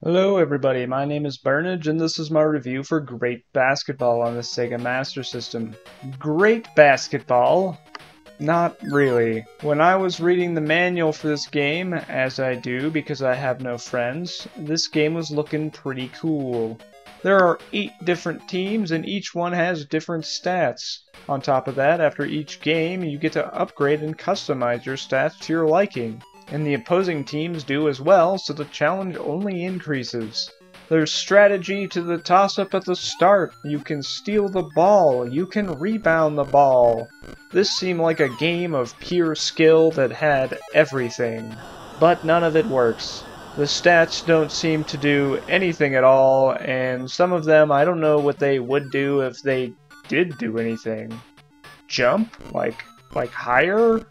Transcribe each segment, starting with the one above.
Hello everybody, my name is Byrnage and this is my review for Great Basketball on the Sega Master System. Great Basketball? Not really. When I was reading the manual for this game, as I do because I have no friends, this game was looking pretty cool. There are 8 different teams and each one has different stats. On top of that, after each game, you get to upgrade and customize your stats to your liking. And the opposing teams do as well, so the challenge only increases. There's strategy to the toss-up at the start. You can steal the ball. You can rebound the ball. This seemed like a game of pure skill that had everything. But none of it works. The stats don't seem to do anything at all, and some of them I don't know what they would do if they did do anything. Jump? Like higher?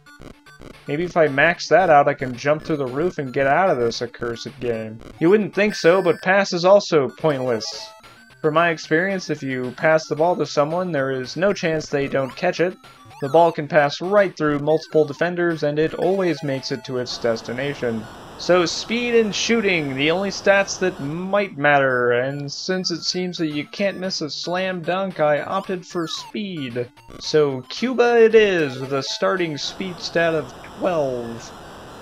Maybe if I max that out, I can jump through the roof and get out of this accursed game. You wouldn't think so, but pass is also pointless. From my experience, if you pass the ball to someone, there is no chance they don't catch it. The ball can pass right through multiple defenders, and it always makes it to its destination. So speed and shooting, the only stats that might matter, and since it seems that you can't miss a slam dunk, I opted for speed. So Cuba it is, with a starting speed stat of 12.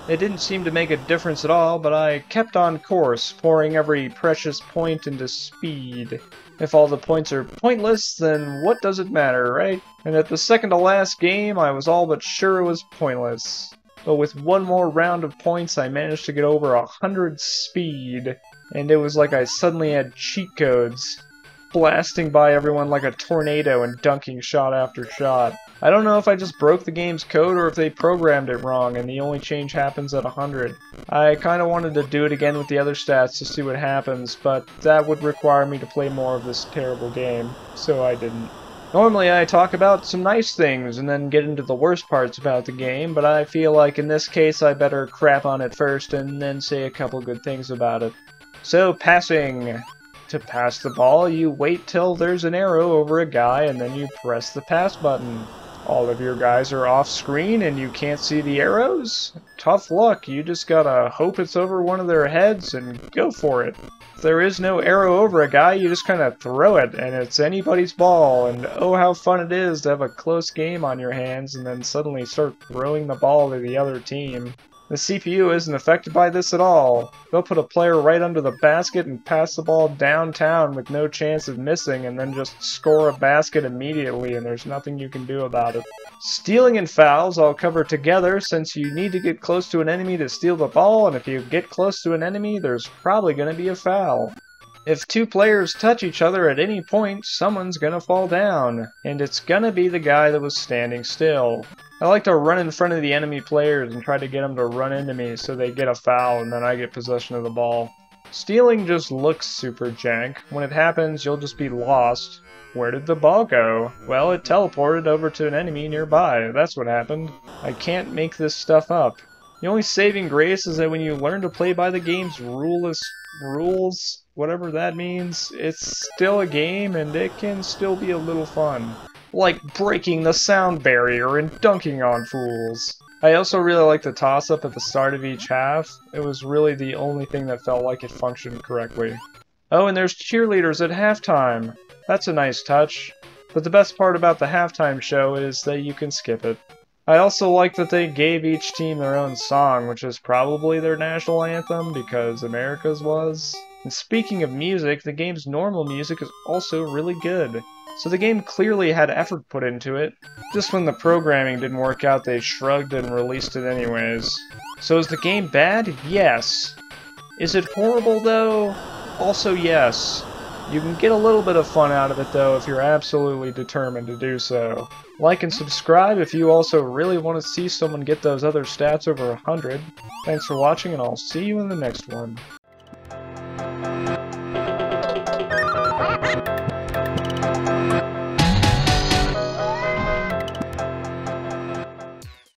It didn't seem to make a difference at all, but I kept on course, pouring every precious point into speed. If all the points are pointless, then what does it matter, right? And at the second to last game, I was all but sure it was pointless. But with one more round of points, I managed to get over 100 speed, and it was like I suddenly had cheat codes, blasting by everyone like a tornado and dunking shot after shot. I don't know if I just broke the game's code or if they programmed it wrong and the only change happens at 100. I kinda wanted to do it again with the other stats to see what happens, but that would require me to play more of this terrible game, so I didn't. Normally I talk about some nice things and then get into the worst parts about the game, but I feel like in this case I better crap on it first and then say a couple good things about it. So, passing. To pass the ball, you wait till there's an arrow over a guy and then you press the pass button. All of your guys are off screen and you can't see the arrows? Tough luck, you just gotta hope it's over one of their heads and go for it. If there is no arrow over a guy, you just kinda throw it and it's anybody's ball, and oh how fun it is to have a close game on your hands and then suddenly start throwing the ball to the other team. The CPU isn't affected by this at all. They'll put a player right under the basket and pass the ball downtown with no chance of missing and then just score a basket immediately and there's nothing you can do about it. Stealing and fouls I'll cover together since you need to get close to an enemy to steal the ball, and if you get close to an enemy there's probably going to be a foul. If 2 players touch each other at any point, someone's gonna fall down, and it's gonna be the guy that was standing still. I like to run in front of the enemy players and try to get them to run into me so they get a foul and then I get possession of the ball. Stealing just looks super jank. When it happens, you'll just be lost. Where did the ball go? Well, it teleported over to an enemy nearby. That's what happened. I can't make this stuff up. The only saving grace is that when you learn to play by the game's rules, whatever that means, it's still a game and it can still be a little fun. Like breaking the sound barrier and dunking on fools. I also really like the toss-up at the start of each half. It was really the only thing that felt like it functioned correctly. Oh, and there's cheerleaders at halftime. That's a nice touch. But the best part about the halftime show is that you can skip it. I also like that they gave each team their own song, which is probably their national anthem because America's was. And speaking of music, the game's normal music is also really good. So the game clearly had effort put into it. Just when the programming didn't work out, they shrugged and released it anyways. So is the game bad? Yes. Is it horrible though? Also yes. You can get a little bit of fun out of it though if you're absolutely determined to do so. Like and subscribe if you also really want to see someone get those other stats over 100. Thanks for watching and I'll see you in the next one.